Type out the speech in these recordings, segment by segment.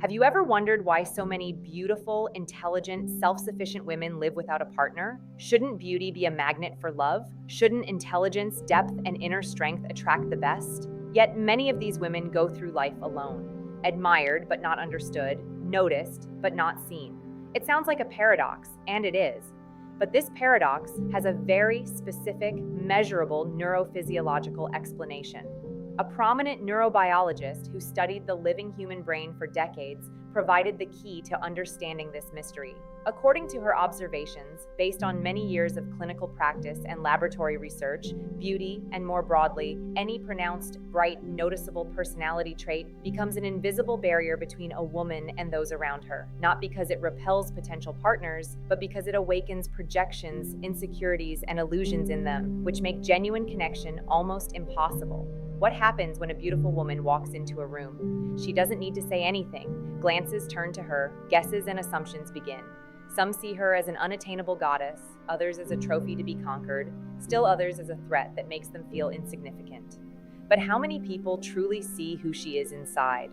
Have you ever wondered why so many beautiful, intelligent, self-sufficient women live without a partner? Shouldn't beauty be a magnet for love? Shouldn't intelligence, depth, and inner strength attract the best? Yet many of these women go through life alone, admired but not understood, noticed but not seen. It sounds like a paradox, and it is. But this paradox has a very specific, measurable neurophysiological explanation. A prominent neurobiologist who studied the living human brain for decades provided the key to understanding this mystery. According to her observations, based on many years of clinical practice and laboratory research, beauty, and more broadly, any pronounced, bright, noticeable personality trait becomes an invisible barrier between a woman and those around her, not because it repels potential partners, but because it awakens projections, insecurities, and illusions in them, which make genuine connection almost impossible. What happens when a beautiful woman walks into a room? She doesn't need to say anything. Glances turn to her, guesses and assumptions begin. Some see her as an unattainable goddess, others as a trophy to be conquered, still others as a threat that makes them feel insignificant. But how many people truly see who she is inside?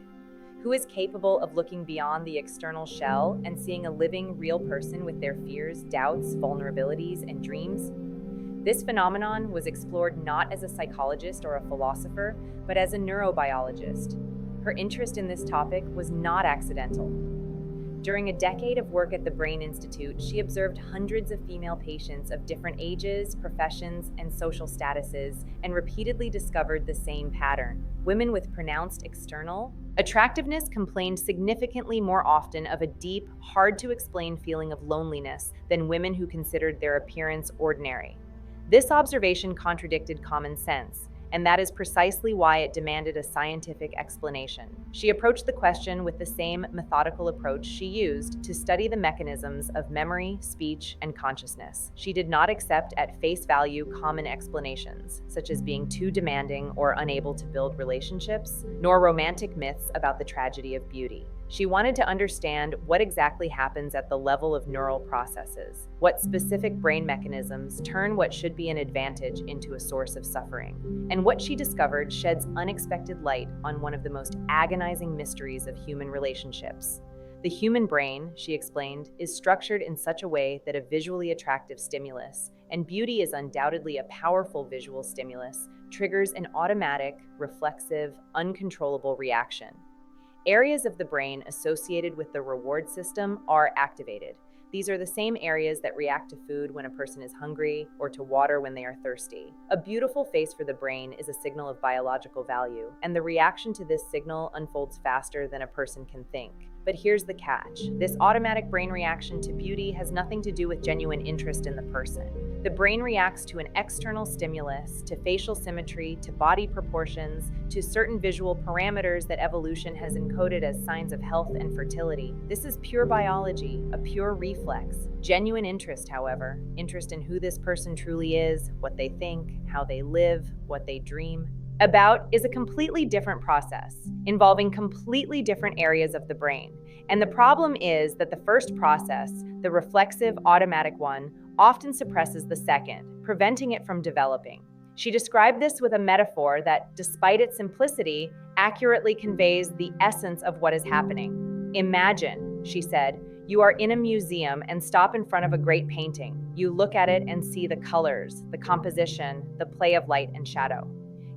Who is capable of looking beyond the external shell and seeing a living, real person with their fears, doubts, vulnerabilities, and dreams? This phenomenon was explored not as a psychologist or a philosopher, but as a neurobiologist. Her interest in this topic was not accidental. During a decade of work at the Brain Institute, she observed hundreds of female patients of different ages, professions, and social statuses, and repeatedly discovered the same pattern. Women with pronounced external attractiveness complained significantly more often of a deep, hard-to-explain feeling of loneliness than women who considered their appearance ordinary. This observation contradicted common sense, and that is precisely why it demanded a scientific explanation. She approached the question with the same methodical approach she used to study the mechanisms of memory, speech, and consciousness. She did not accept at face value common explanations, such as being too demanding or unable to build relationships, nor romantic myths about the tragedy of beauty. She wanted to understand what exactly happens at the level of neural processes, what specific brain mechanisms turn what should be an advantage into a source of suffering. And what she discovered sheds unexpected light on one of the most agonizing mysteries of human relationships. The human brain, she explained, is structured in such a way that a visually attractive stimulus, and beauty is undoubtedly a powerful visual stimulus, triggers an automatic, reflexive, uncontrollable reaction. Areas of the brain associated with the reward system are activated. These are the same areas that react to food when a person is hungry or to water when they are thirsty. A beautiful face for the brain is a signal of biological value, and the reaction to this signal unfolds faster than a person can think. But here's the catch. This automatic brain reaction to beauty has nothing to do with genuine interest in the person. The brain reacts to an external stimulus, to facial symmetry, to body proportions, to certain visual parameters that evolution has encoded as signs of health and fertility. This is pure biology, a pure reflex. Genuine interest, however, interest in who this person truly is, what they think, how they live, what they dream about, is a completely different process, involving completely different areas of the brain. And the problem is that the first process, the reflexive automatic one, often suppresses the second, preventing it from developing. She described this with a metaphor that, despite its simplicity, accurately conveys the essence of what is happening. Imagine, she said, you are in a museum and stop in front of a great painting. You look at it and see the colors, the composition, the play of light and shadow.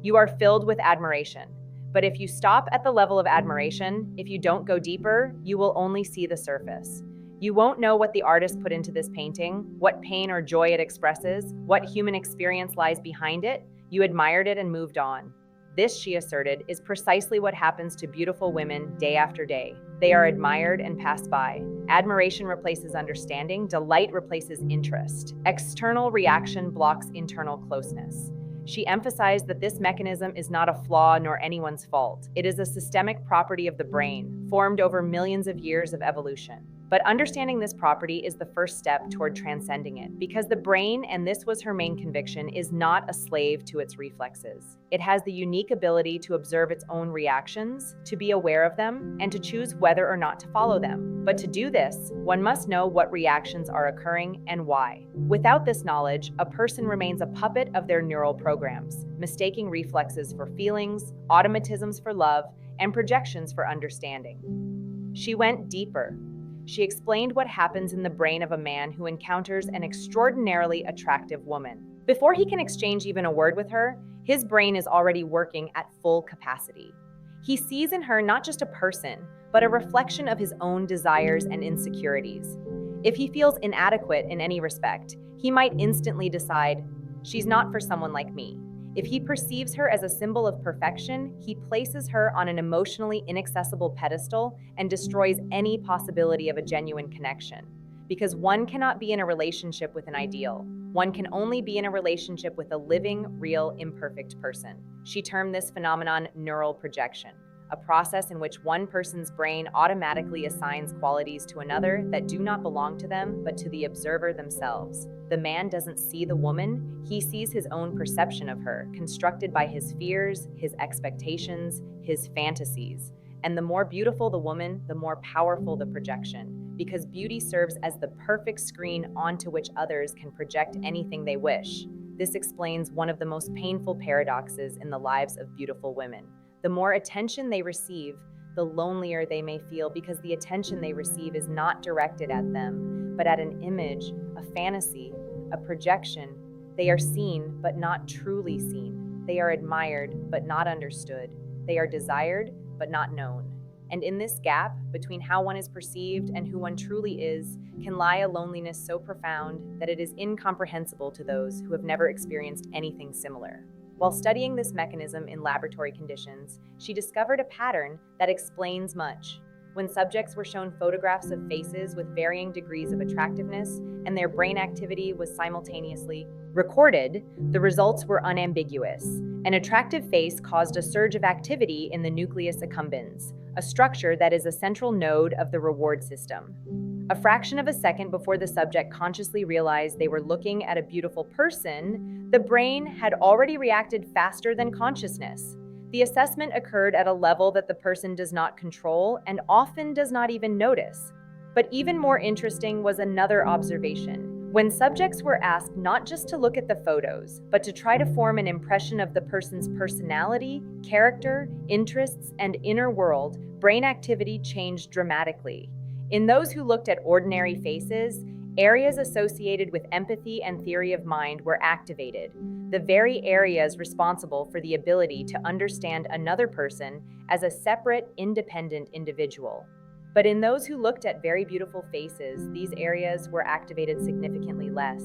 You are filled with admiration. But if you stop at the level of admiration, if you don't go deeper, you will only see the surface. You won't know what the artist put into this painting, what pain or joy it expresses, what human experience lies behind it. You admired it and moved on. This, she asserted, is precisely what happens to beautiful women day after day. They are admired and pass by. Admiration replaces understanding, delight replaces interest. External reaction blocks internal closeness. She emphasized that this mechanism is not a flaw nor anyone's fault. It is a systemic property of the brain, formed over millions of years of evolution. But understanding this property is the first step toward transcending it, because the brain, and this was her main conviction, is not a slave to its reflexes. It has the unique ability to observe its own reactions, to be aware of them, and to choose whether or not to follow them. But to do this, one must know what reactions are occurring and why. Without this knowledge, a person remains a puppet of their neural programs, mistaking reflexes for feelings, automatisms for love, and projections for understanding. She went deeper. She explained what happens in the brain of a man who encounters an extraordinarily attractive woman. Before he can exchange even a word with her, his brain is already working at full capacity. He sees in her not just a person, but a reflection of his own desires and insecurities. If he feels inadequate in any respect, he might instantly decide, she's not for someone like me. If he perceives her as a symbol of perfection, he places her on an emotionally inaccessible pedestal and destroys any possibility of a genuine connection. Because one cannot be in a relationship with an ideal. One can only be in a relationship with a living, real, imperfect person. She termed this phenomenon neural projection, a process in which one person's brain automatically assigns qualities to another that do not belong to them, but to the observer themselves. The man doesn't see the woman, he sees his own perception of her, constructed by his fears, his expectations, his fantasies. And the more beautiful the woman, the more powerful the projection, because beauty serves as the perfect screen onto which others can project anything they wish. This explains one of the most painful paradoxes in the lives of beautiful women. The more attention they receive, the lonelier they may feel, because the attention they receive is not directed at them, but at an image, a fantasy, a projection. They are seen, but not truly seen. They are admired, but not understood. They are desired, but not known. And in this gap between how one is perceived and who one truly is can lie a loneliness so profound that it is incomprehensible to those who have never experienced anything similar. While studying this mechanism in laboratory conditions, she discovered a pattern that explains much. When subjects were shown photographs of faces with varying degrees of attractiveness and their brain activity was simultaneously recorded, the results were unambiguous. An attractive face caused a surge of activity in the nucleus accumbens, a structure that is a central node of the reward system. A fraction of a second before the subject consciously realized they were looking at a beautiful person, the brain had already reacted faster than consciousness. The assessment occurred at a level that the person does not control and often does not even notice. But even more interesting was another observation. When subjects were asked not just to look at the photos, but to try to form an impression of the person's personality, character, interests, and inner world, brain activity changed dramatically. In those who looked at ordinary faces, areas associated with empathy and theory of mind were activated, the very areas responsible for the ability to understand another person as a separate, independent individual. But in those who looked at very beautiful faces, these areas were activated significantly less.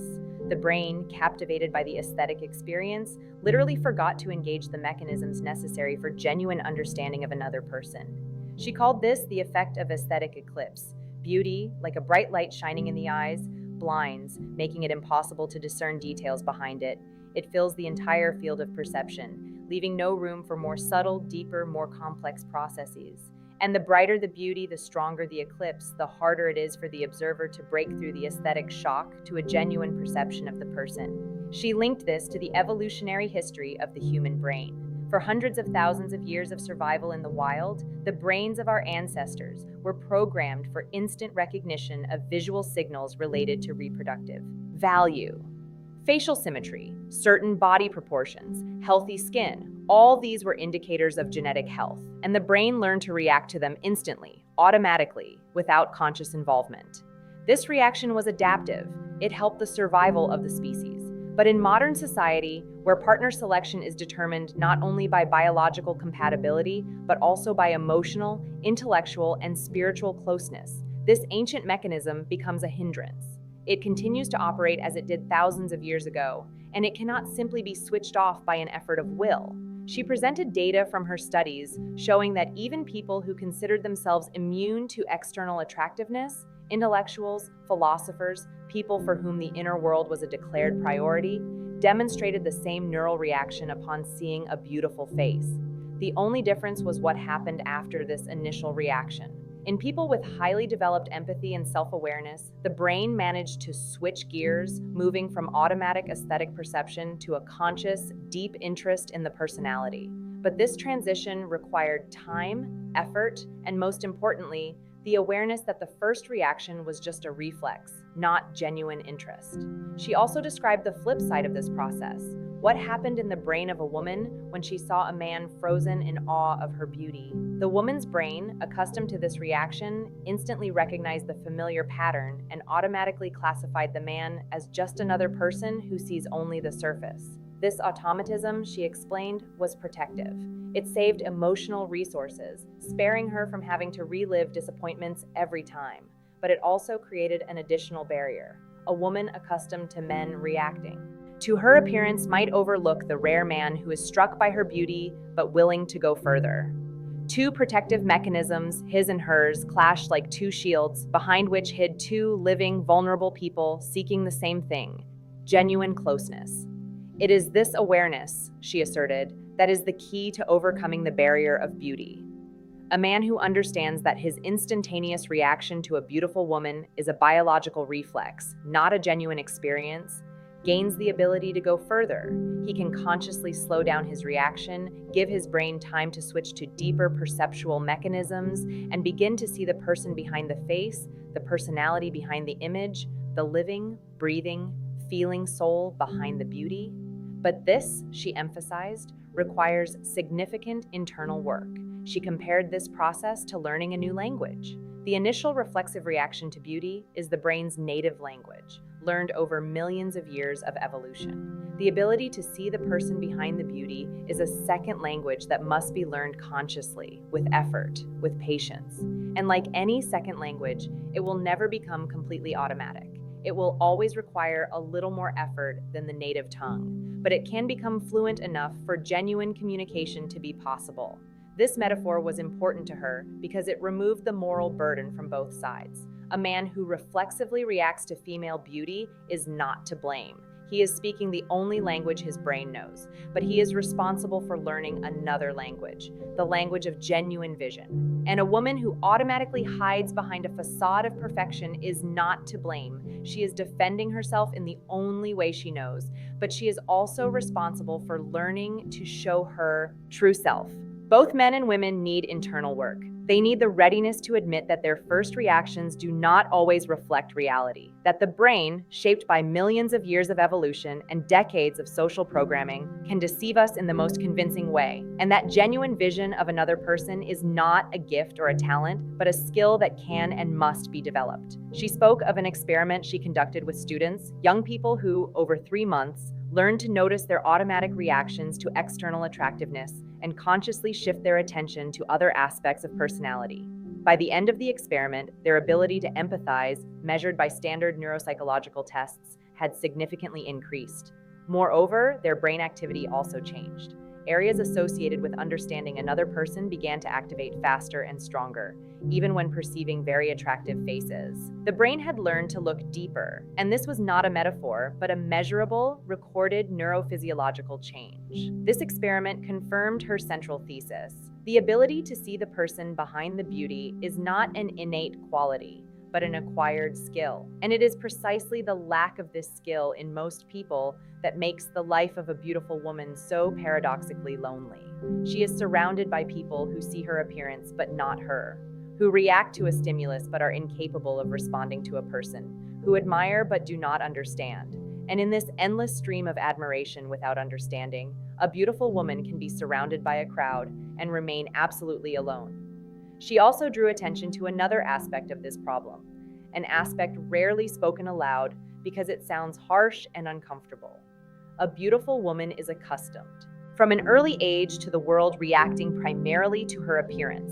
The brain, captivated by the aesthetic experience, literally forgot to engage the mechanisms necessary for genuine understanding of another person. She called this the effect of aesthetic eclipse. Beauty, like a bright light shining in the eyes, blinds, making it impossible to discern details behind it. It fills the entire field of perception, leaving no room for more subtle, deeper, more complex processes. And the brighter the beauty, the stronger the eclipse, the harder it is for the observer to break through the aesthetic shock to a genuine perception of the person. She linked this to the evolutionary history of the human brain. For hundreds of thousands of years of survival in the wild, the brains of our ancestors were programmed for instant recognition of visual signals related to reproductive value. Facial symmetry, certain body proportions, healthy skin, all these were indicators of genetic health, and the brain learned to react to them instantly, automatically, without conscious involvement. This reaction was adaptive. It helped the survival of the species. But in modern society, where partner selection is determined not only by biological compatibility, but also by emotional, intellectual, and spiritual closeness, this ancient mechanism becomes a hindrance. It continues to operate as it did thousands of years ago, and it cannot simply be switched off by an effort of will. She presented data from her studies showing that even people who considered themselves immune to external attractiveness, intellectuals, philosophers, people for whom the inner world was a declared priority, demonstrated the same neural reaction upon seeing a beautiful face. The only difference was what happened after this initial reaction. In people with highly developed empathy and self-awareness, the brain managed to switch gears, moving from automatic aesthetic perception to a conscious, deep interest in the personality. But this transition required time, effort, and most importantly, the awareness that the first reaction was just a reflex, not genuine interest. She also described the flip side of this process. What happened in the brain of a woman when she saw a man frozen in awe of her beauty? The woman's brain, accustomed to this reaction, instantly recognized the familiar pattern and automatically classified the man as just another person who sees only the surface. This automatism, she explained, was protective. It saved emotional resources, sparing her from having to relive disappointments every time. But it also created an additional barrier: a woman accustomed to men reacting to her appearance might overlook the rare man who is struck by her beauty but willing to go further. Two protective mechanisms, his and hers, clashed like two shields, behind which hid two living, vulnerable people seeking the same thing: genuine closeness. It is this awareness, she asserted, that is the key to overcoming the barrier of beauty. A man who understands that his instantaneous reaction to a beautiful woman is a biological reflex, not a genuine experience, gains the ability to go further. He can consciously slow down his reaction, give his brain time to switch to deeper perceptual mechanisms, and begin to see the person behind the face, the personality behind the image, the living, breathing, feeling soul behind the beauty. But this, she emphasized, requires significant internal work. She compared this process to learning a new language. The initial reflexive reaction to beauty is the brain's native language, learned over millions of years of evolution. The ability to see the person behind the beauty is a second language that must be learned consciously, with effort, with patience. And like any second language, it will never become completely automatic. It will always require a little more effort than the native tongue, but it can become fluent enough for genuine communication to be possible. This metaphor was important to her because it removed the moral burden from both sides. A man who reflexively reacts to female beauty is not to blame. He is speaking the only language his brain knows, but he is responsible for learning another language, the language of genuine vision. And a woman who automatically hides behind a facade of perfection is not to blame. She is defending herself in the only way she knows, but she is also responsible for learning to show her true self. Both men and women need internal work. They need the readiness to admit that their first reactions do not always reflect reality, that the brain, shaped by millions of years of evolution and decades of social programming, can deceive us in the most convincing way, and that genuine vision of another person is not a gift or a talent, but a skill that can and must be developed. She spoke of an experiment she conducted with students, young people who, over 3 months, learned to notice their automatic reactions to external attractiveness and consciously shift their attention to other aspects of personality. By the end of the experiment, their ability to empathize, measured by standard neuropsychological tests, had significantly increased. Moreover, their brain activity also changed. Areas associated with understanding another person began to activate faster and stronger, even when perceiving very attractive faces. The brain had learned to look deeper, and this was not a metaphor, but a measurable, recorded neurophysiological change. This experiment confirmed her central thesis. The ability to see the person behind the beauty is not an innate quality, but an acquired skill. And it is precisely the lack of this skill in most people that makes the life of a beautiful woman so paradoxically lonely. She is surrounded by people who see her appearance but not her, who react to a stimulus but are incapable of responding to a person, who admire but do not understand. And in this endless stream of admiration without understanding, a beautiful woman can be surrounded by a crowd and remain absolutely alone. She also drew attention to another aspect of this problem, an aspect rarely spoken aloud because it sounds harsh and uncomfortable. A beautiful woman is accustomed, from an early age, to the world reacting primarily to her appearance.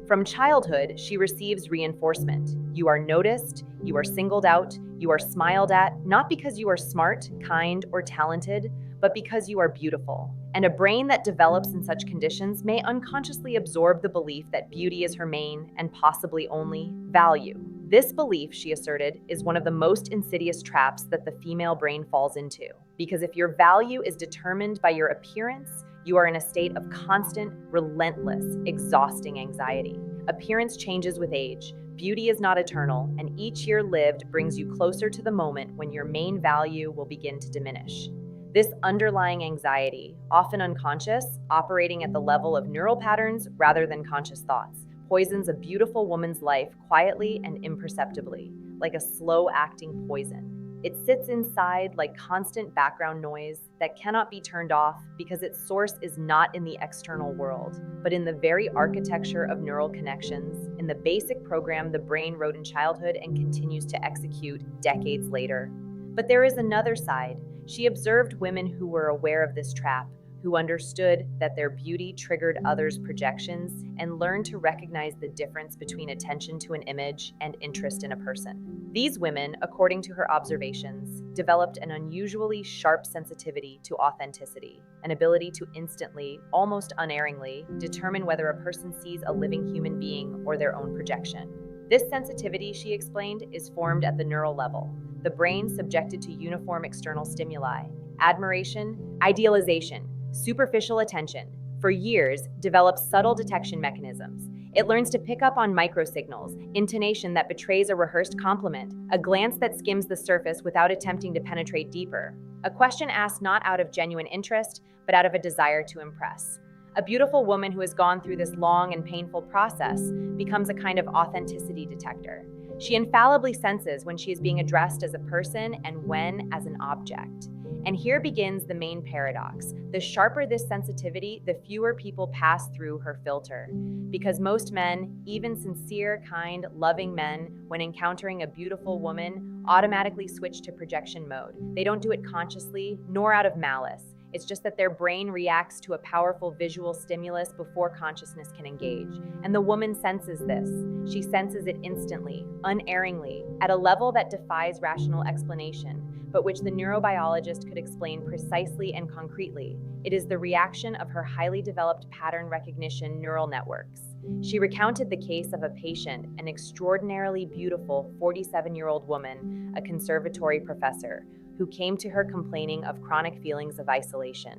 From childhood, she receives reinforcement. You are noticed, you are singled out, you are smiled at, not because you are smart, kind, or talented, but because you are beautiful. And a brain that develops in such conditions may unconsciously absorb the belief that beauty is her main, and possibly only, value. This belief, she asserted, is one of the most insidious traps that the female brain falls into. Because if your value is determined by your appearance, you are in a state of constant, relentless, exhausting anxiety. Appearance changes with age. Beauty is not eternal, and each year lived brings you closer to the moment when your main value will begin to diminish. This underlying anxiety, often unconscious, operating at the level of neural patterns rather than conscious thoughts, poisons a beautiful woman's life quietly and imperceptibly, like a slow-acting poison. It sits inside like constant background noise that cannot be turned off because its source is not in the external world, but in the very architecture of neural connections, in the basic program the brain wrote in childhood and continues to execute decades later. But there is another side. She observed women who were aware of this trap, who understood that their beauty triggered others' projections, and learned to recognize the difference between attention to an image and interest in a person. These women, according to her observations, developed an unusually sharp sensitivity to authenticity, an ability to instantly, almost unerringly, determine whether a person sees a living human being or their own projection. This sensitivity, she explained, is formed at the neural level, the brain subjected to uniform external stimuli, admiration, idealization, superficial attention, for years, develops subtle detection mechanisms. It learns to pick up on microsignals, intonation that betrays a rehearsed compliment, a glance that skims the surface without attempting to penetrate deeper, a question asked not out of genuine interest, but out of a desire to impress. A beautiful woman who has gone through this long and painful process becomes a kind of authenticity detector. She infallibly senses when she is being addressed as a person and when as an object. And here begins the main paradox. The sharper this sensitivity, the fewer people pass through her filter. Because most men, even sincere, kind, loving men, when encountering a beautiful woman, automatically switch to projection mode. They don't do it consciously, nor out of malice. It's just that their brain reacts to a powerful visual stimulus before consciousness can engage. And the woman senses this. She senses it instantly, unerringly, at a level that defies rational explanation, but which the neurobiologist could explain precisely and concretely. It is the reaction of her highly developed pattern recognition neural networks. She recounted the case of a patient, an extraordinarily beautiful 47-year-old woman, a conservatory professor, who came to her complaining of chronic feelings of isolation.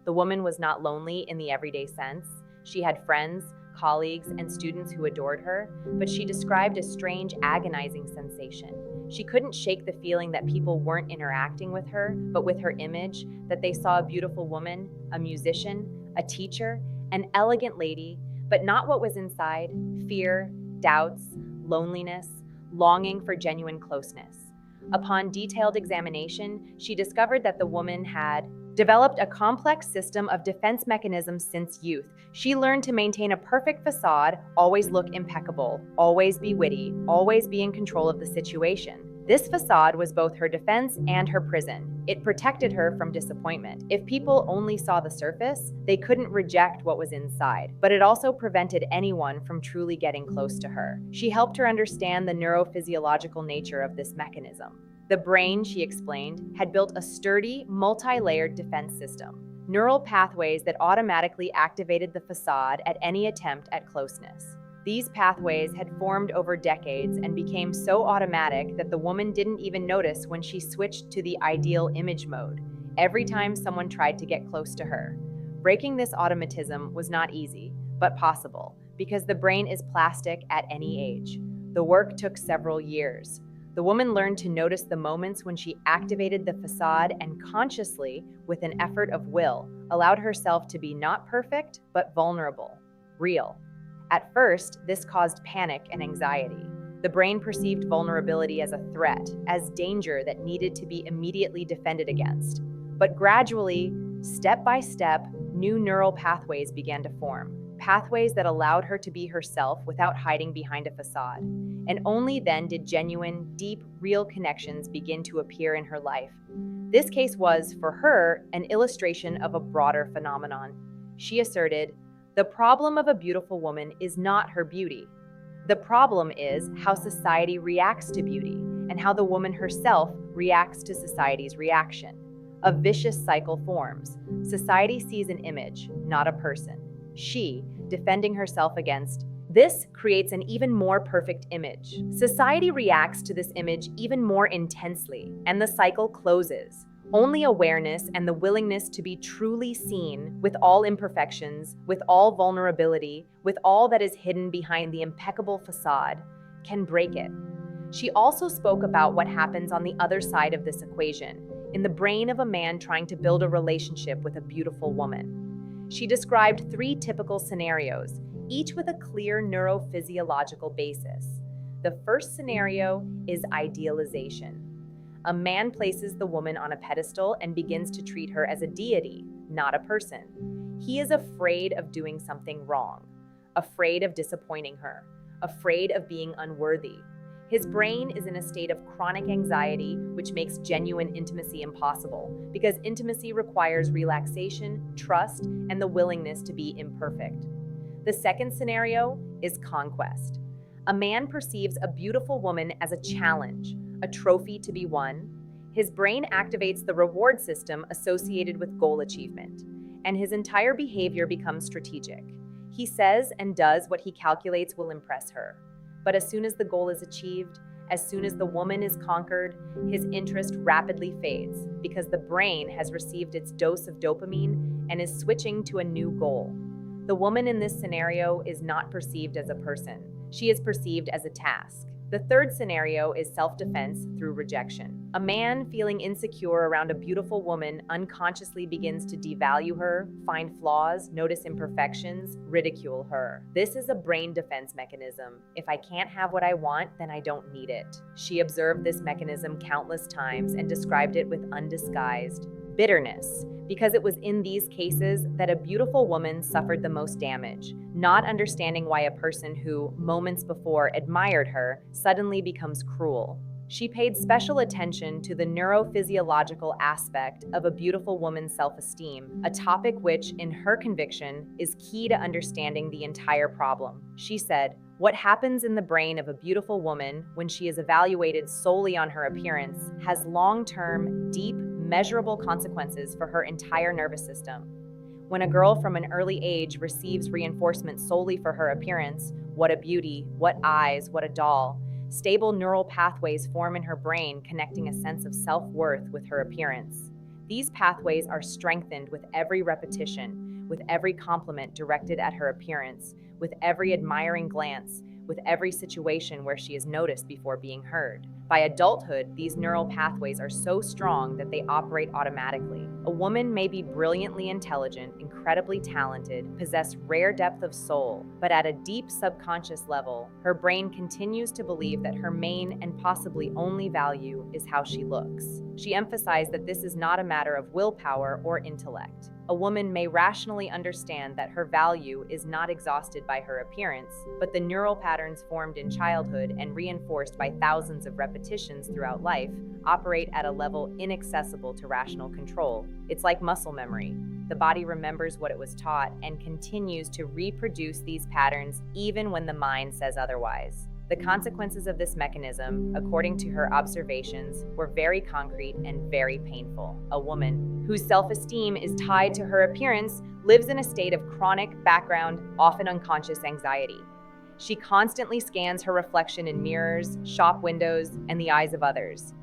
The woman was not lonely in the everyday sense. She had friends, colleagues, and students who adored her, but she described a strange, agonizing sensation. She couldn't shake the feeling that people weren't interacting with her, but with her image, that they saw a beautiful woman, a musician, a teacher, an elegant lady, but not what was inside: fear, doubts, loneliness, longing for genuine closeness. Upon detailed examination, she discovered that the woman had developed a complex system of defense mechanisms since youth. She learned to maintain a perfect facade, always look impeccable, always be witty, always be in control of the situation. This facade was both her defense and her prison. It protected her from disappointment. If people only saw the surface, they couldn't reject what was inside, but it also prevented anyone from truly getting close to her. She helped her understand the neurophysiological nature of this mechanism. The brain, she explained, had built a sturdy, multi-layered defense system, neural pathways that automatically activated the facade at any attempt at closeness. These pathways had formed over decades and became so automatic that the woman didn't even notice when she switched to the ideal image mode every time someone tried to get close to her. Breaking this automatism was not easy, but possible, because the brain is plastic at any age. The work took several years. The woman learned to notice the moments when she activated the facade and consciously, with an effort of will, allowed herself to be not perfect, but vulnerable, real. At first, this caused panic and anxiety. The brain perceived vulnerability as a threat, as danger that needed to be immediately defended against. But gradually, step by step, new neural pathways began to form, pathways that allowed her to be herself without hiding behind a facade. And only then did genuine, deep, real connections begin to appear in her life. This case was, for her, an illustration of a broader phenomenon. She asserted, "The problem of a beautiful woman is not her beauty. The problem is how society reacts to beauty and how the woman herself reacts to society's reaction. A vicious cycle forms. Society sees an image, not a person. She, defending herself against, this creates an even more perfect image. Society reacts to this image even more intensely, and the cycle closes. Only awareness and the willingness to be truly seen, with all imperfections, with all vulnerability, with all that is hidden behind the impeccable facade, can break it." She also spoke about what happens on the other side of this equation, in the brain of a man trying to build a relationship with a beautiful woman. She described 3 typical scenarios, each with a clear neurophysiological basis. The first scenario is idealization. A man places the woman on a pedestal and begins to treat her as a deity, not a person. He is afraid of doing something wrong, afraid of disappointing her, afraid of being unworthy. His brain is in a state of chronic anxiety, which makes genuine intimacy impossible, because intimacy requires relaxation, trust, and the willingness to be imperfect. The second scenario is conquest. A man perceives a beautiful woman as a challenge, a trophy to be won. His brain activates the reward system associated with goal achievement, and his entire behavior becomes strategic. He says and does what he calculates will impress her. But as soon as the goal is achieved, as soon as the woman is conquered, his interest rapidly fades because the brain has received its dose of dopamine and is switching to a new goal. The woman in this scenario is not perceived as a person. She is perceived as a task. The third scenario is self-defense through rejection. A man feeling insecure around a beautiful woman unconsciously begins to devalue her, find flaws, notice imperfections, ridicule her. This is a brain defense mechanism. If I can't have what I want, then I don't need it. She observed this mechanism countless times and described it with undisguised bitterness, because it was in these cases that a beautiful woman suffered the most damage, not understanding why a person who, moments before, admired her suddenly becomes cruel. She paid special attention to the neurophysiological aspect of a beautiful woman's self-esteem, a topic which, in her conviction, is key to understanding the entire problem. She said, "What happens in the brain of a beautiful woman when she is evaluated solely on her appearance has long-term, deep, measurable consequences for her entire nervous system. When a girl from an early age receives reinforcement solely for her appearance, what a beauty, what eyes, what a doll, stable neural pathways form in her brain connecting a sense of self-worth with her appearance. These pathways are strengthened with every repetition, with every compliment directed at her appearance, with every admiring glance, with every situation where she is noticed before being heard. By adulthood, these neural pathways are so strong that they operate automatically. A woman may be brilliantly intelligent, incredibly talented, possess rare depth of soul, but at a deep subconscious level, her brain continues to believe that her main and possibly only value is how she looks. She emphasized that this is not a matter of willpower or intellect. A woman may rationally understand that her value is not exhausted by her appearance, but the neural patterns formed in childhood and reinforced by thousands of repetitions throughout life operate at a level inaccessible to rational control. It's like muscle memory. The body remembers what it was taught and continues to reproduce these patterns even when the mind says otherwise. The consequences of this mechanism, according to her observations, were very concrete and very painful. A woman whose self-esteem is tied to her appearance lives in a state of chronic, background, often unconscious anxiety. She constantly scans her reflection in mirrors, shop windows, and the eyes of others.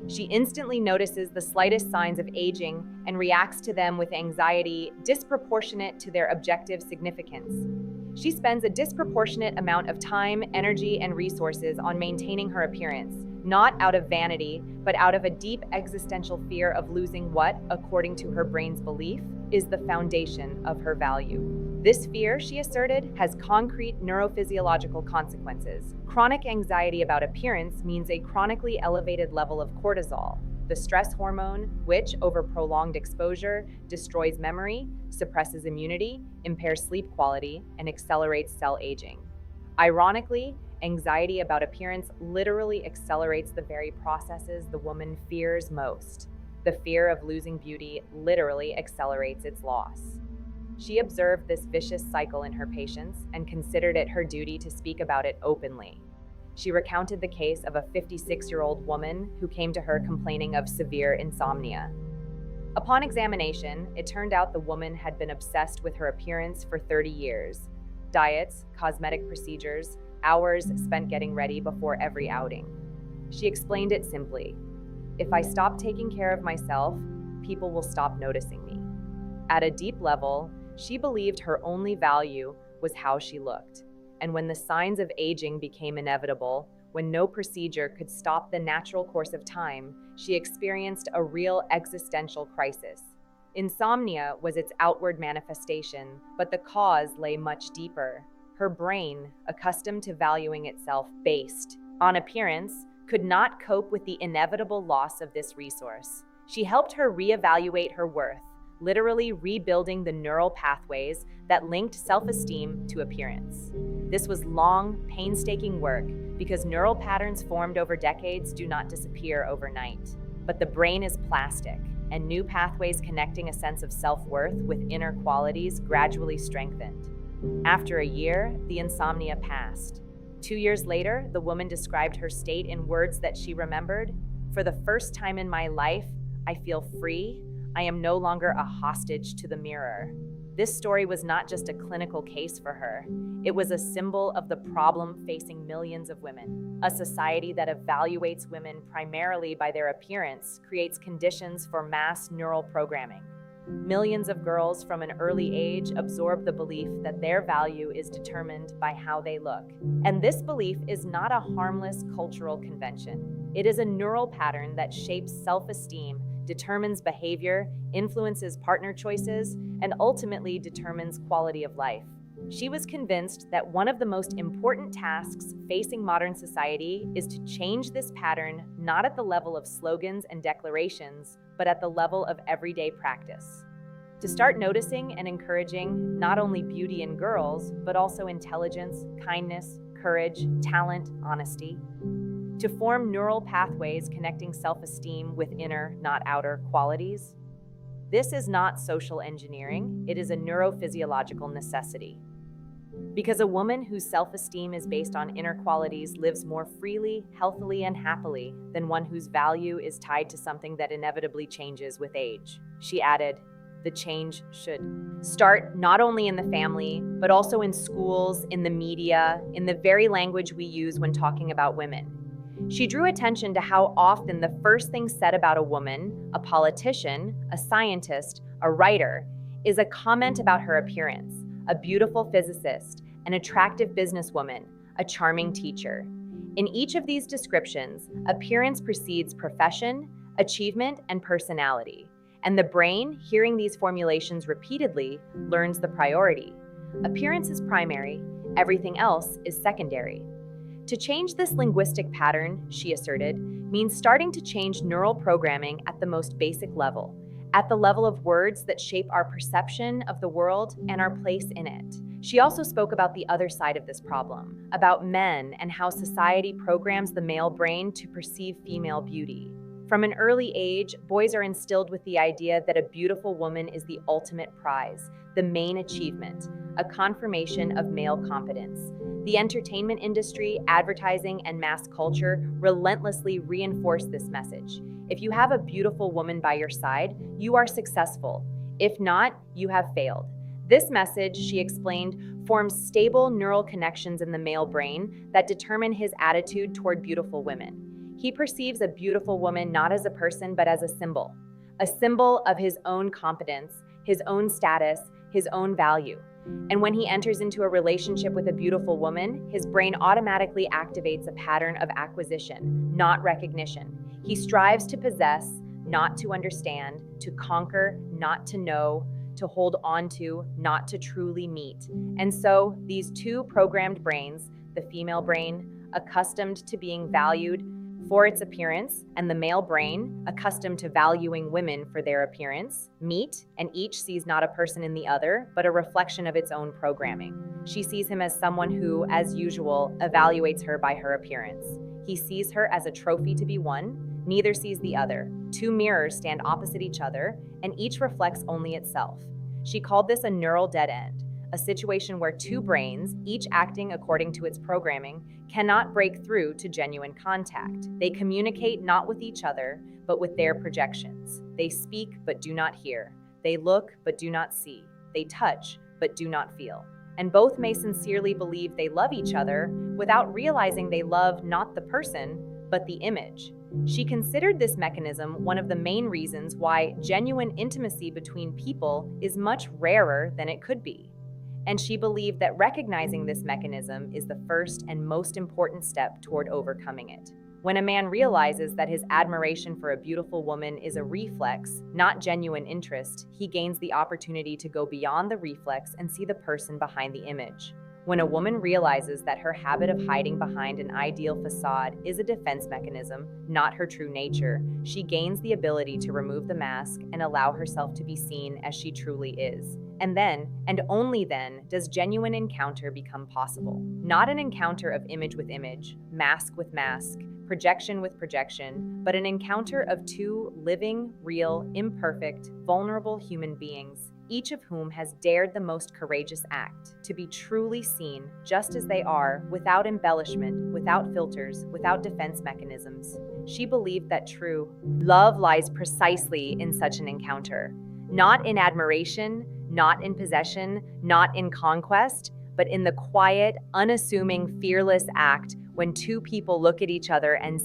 She instantly notices the slightest signs of aging and reacts to them with anxiety disproportionate to their objective significance. She spends a disproportionate amount of time, energy, and resources on maintaining her appearance, not out of vanity, but out of a deep existential fear of losing what, according to her brain's belief, is the foundation of her value. This fear, she asserted, has concrete neurophysiological consequences. Chronic anxiety about appearance means a chronically elevated level of cortisol, the stress hormone, which, over prolonged exposure, destroys memory, suppresses immunity, impairs sleep quality, and accelerates cell aging. Ironically, anxiety about appearance literally accelerates the very processes the woman fears most. The fear of losing beauty literally accelerates its loss. She observed this vicious cycle in her patients and considered it her duty to speak about it openly. She recounted the case of a 56-year-old woman who came to her complaining of severe insomnia. Upon examination, it turned out the woman had been obsessed with her appearance for 30 years. Diets, cosmetic procedures, hours spent getting ready before every outing. She explained it simply. If I stop taking care of myself, people will stop noticing me. At a deep level, she believed her only value was how she looked. And when the signs of aging became inevitable, when no procedure could stop the natural course of time, she experienced a real existential crisis. Insomnia was its outward manifestation, but the cause lay much deeper. Her brain, accustomed to valuing itself based on appearance, could not cope with the inevitable loss of this resource. She helped her reevaluate her worth, literally rebuilding the neural pathways that linked self-esteem to appearance. This was long, painstaking work because neural patterns formed over decades do not disappear overnight. But the brain is plastic, and new pathways connecting a sense of self-worth with inner qualities gradually strengthened. After a year, the insomnia passed. 2 years later, the woman described her state in words that she remembered. "For the first time in my life, I feel free. I am no longer a hostage to the mirror." This story was not just a clinical case for her. It was a symbol of the problem facing millions of women. A society that evaluates women primarily by their appearance creates conditions for mass neural programming. Millions of girls from an early age absorb the belief that their value is determined by how they look. And this belief is not a harmless cultural convention. It is a neural pattern that shapes self-esteem, determines behavior, influences partner choices, and ultimately determines quality of life. She was convinced that one of the most important tasks facing modern society is to change this pattern, not at the level of slogans and declarations, but at the level of everyday practice. To start noticing and encouraging not only beauty in girls, but also intelligence, kindness, courage, talent, honesty. To form neural pathways connecting self-esteem with inner, not outer, qualities. This is not social engineering, it is a neurophysiological necessity. Because a woman whose self-esteem is based on inner qualities lives more freely, healthily, and happily than one whose value is tied to something that inevitably changes with age. She added, "The change should start not only in the family, but also in schools, in the media, in the very language we use when talking about women." She drew attention to how often the first thing said about a woman, a politician, a scientist, a writer, is a comment about her appearance, a beautiful physicist, an attractive businesswoman, a charming teacher. In each of these descriptions, appearance precedes profession, achievement, and personality. And the brain, hearing these formulations repeatedly, learns the priority. Appearance is primary, everything else is secondary. To change this linguistic pattern, she asserted, means starting to change neural programming at the most basic level, at the level of words that shape our perception of the world and our place in it. She also spoke about the other side of this problem, about men and how society programs the male brain to perceive female beauty. From an early age, boys are instilled with the idea that a beautiful woman is the ultimate prize, the main achievement, a confirmation of male competence. The entertainment industry, advertising, and mass culture relentlessly reinforce this message. If you have a beautiful woman by your side, you are successful. If not, you have failed. This message, she explained, forms stable neural connections in the male brain that determine his attitude toward beautiful women. He perceives a beautiful woman not as a person, but as a symbol of his own competence, his own status, his own value. And when he enters into a relationship with a beautiful woman, his brain automatically activates a pattern of acquisition, not recognition. He strives to possess, not to understand, to conquer, not to know, to hold on to, not to truly meet. And so these two programmed brains, the female brain, accustomed to being valued for its appearance, and the male brain, accustomed to valuing women for their appearance, meet, and each sees not a person in the other, but a reflection of its own programming. She sees him as someone who, as usual, evaluates her by her appearance. He sees her as a trophy to be won. Neither sees the other. Two mirrors stand opposite each other, and each reflects only itself. She called this a neural dead end, a situation where two brains, each acting according to its programming, cannot break through to genuine contact. They communicate not with each other, but with their projections. They speak but do not hear. They look but do not see. They touch but do not feel. And both may sincerely believe they love each other without realizing they love not the person, but the image. She considered this mechanism one of the main reasons why genuine intimacy between people is much rarer than it could be. And she believed that recognizing this mechanism is the first and most important step toward overcoming it. When a man realizes that his admiration for a beautiful woman is a reflex, not genuine interest, he gains the opportunity to go beyond the reflex and see the person behind the image. When a woman realizes that her habit of hiding behind an ideal facade is a defense mechanism, not her true nature, she gains the ability to remove the mask and allow herself to be seen as she truly is. And then, and only then, does genuine encounter become possible. Not an encounter of image with image, mask with mask, projection with projection, but an encounter of two living, real, imperfect, vulnerable human beings, each of whom has dared the most courageous act, to be truly seen just as they are, without embellishment, without filters, without defense mechanisms. She believed that true love lies precisely in such an encounter, not in admiration, not in possession, not in conquest, but in the quiet, unassuming, fearless act when two people look at each other and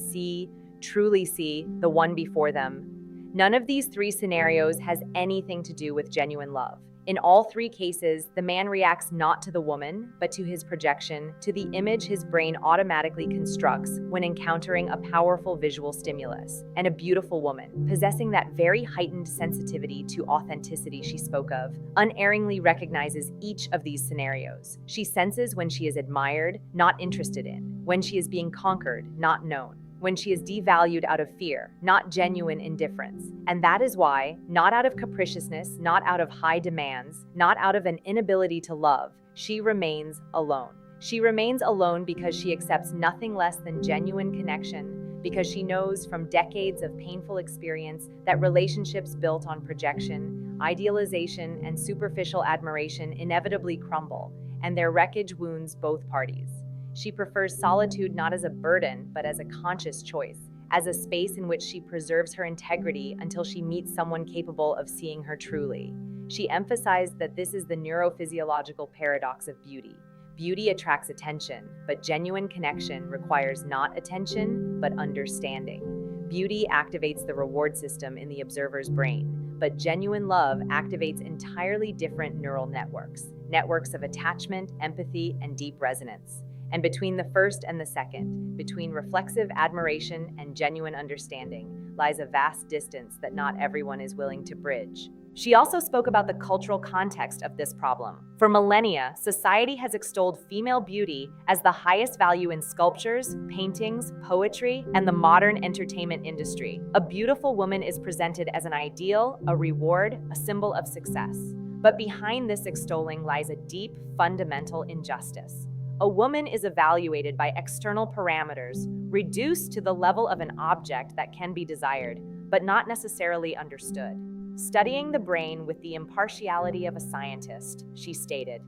truly see, the one before them. None of these three scenarios has anything to do with genuine love. In all three cases, the man reacts not to the woman, but to his projection, to the image his brain automatically constructs when encountering a powerful visual stimulus. And a beautiful woman, possessing that very heightened sensitivity to authenticity she spoke of, unerringly recognizes each of these scenarios. She senses when she is admired, not interested in, when she is being conquered, not known, when she is devalued out of fear, not genuine indifference. And that is why, not out of capriciousness, not out of high demands, not out of an inability to love, she remains alone. She remains alone because she accepts nothing less than genuine connection, because she knows from decades of painful experience that relationships built on projection, idealization, and superficial admiration inevitably crumble, and their wreckage wounds both parties. She prefers solitude not as a burden, but as a conscious choice, as a space in which she preserves her integrity until she meets someone capable of seeing her truly. She emphasized that this is the neurophysiological paradox of beauty. Beauty attracts attention, but genuine connection requires not attention, but understanding. Beauty activates the reward system in the observer's brain, but genuine love activates entirely different neural networks of attachment, empathy, and deep resonance. And between the first and the second, between reflexive admiration and genuine understanding, lies a vast distance that not everyone is willing to bridge. She also spoke about the cultural context of this problem. For millennia, society has extolled female beauty as the highest value in sculptures, paintings, poetry, and the modern entertainment industry. A beautiful woman is presented as an ideal, a reward, a symbol of success. But behind this extolling lies a deep, fundamental injustice. A woman is evaluated by external parameters, reduced to the level of an object that can be desired, but not necessarily understood. Studying the brain with the impartiality of a scientist, she stated,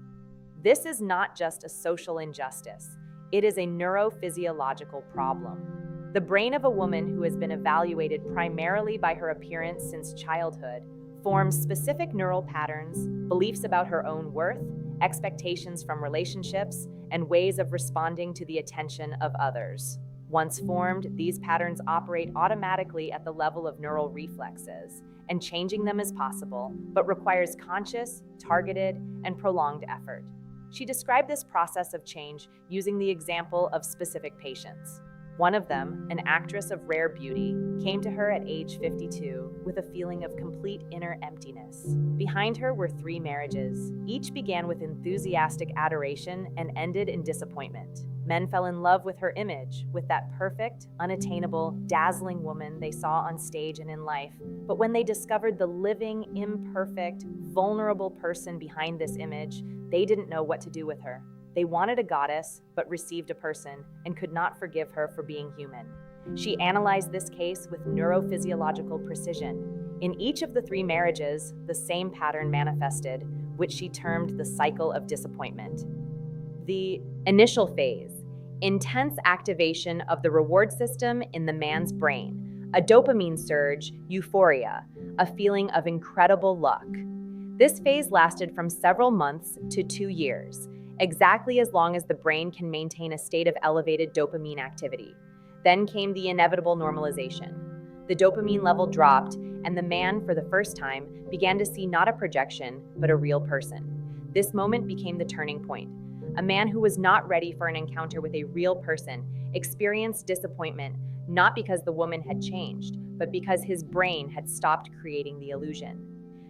"This is not just a social injustice, it is a neurophysiological problem. The brain of a woman who has been evaluated primarily by her appearance since childhood forms specific neural patterns, beliefs about her own worth, expectations from relationships, and ways of responding to the attention of others. Once formed, these patterns operate automatically at the level of neural reflexes, and changing them is possible, but requires conscious, targeted, and prolonged effort." She described this process of change using the example of specific patients. One of them, an actress of rare beauty, came to her at age 52 with a feeling of complete inner emptiness. Behind her were 3 marriages. Each began with enthusiastic adoration and ended in disappointment. Men fell in love with her image, with that perfect, unattainable, dazzling woman they saw on stage and in life. But when they discovered the living, imperfect, vulnerable person behind this image, they didn't know what to do with her. They wanted a goddess, but received a person, and could not forgive her for being human. She analyzed this case with neurophysiological precision. In each of the 3 marriages, the same pattern manifested, which she termed the cycle of disappointment. The initial phase, intense activation of the reward system in the man's brain, a dopamine surge, euphoria, a feeling of incredible luck. This phase lasted from several months to 2 years, exactly as long as the brain can maintain a state of elevated dopamine activity. Then came the inevitable normalization. The dopamine level dropped, and the man, for the first time, began to see not a projection, but a real person. This moment became the turning point. A man who was not ready for an encounter with a real person experienced disappointment, not because the woman had changed, but because his brain had stopped creating the illusion.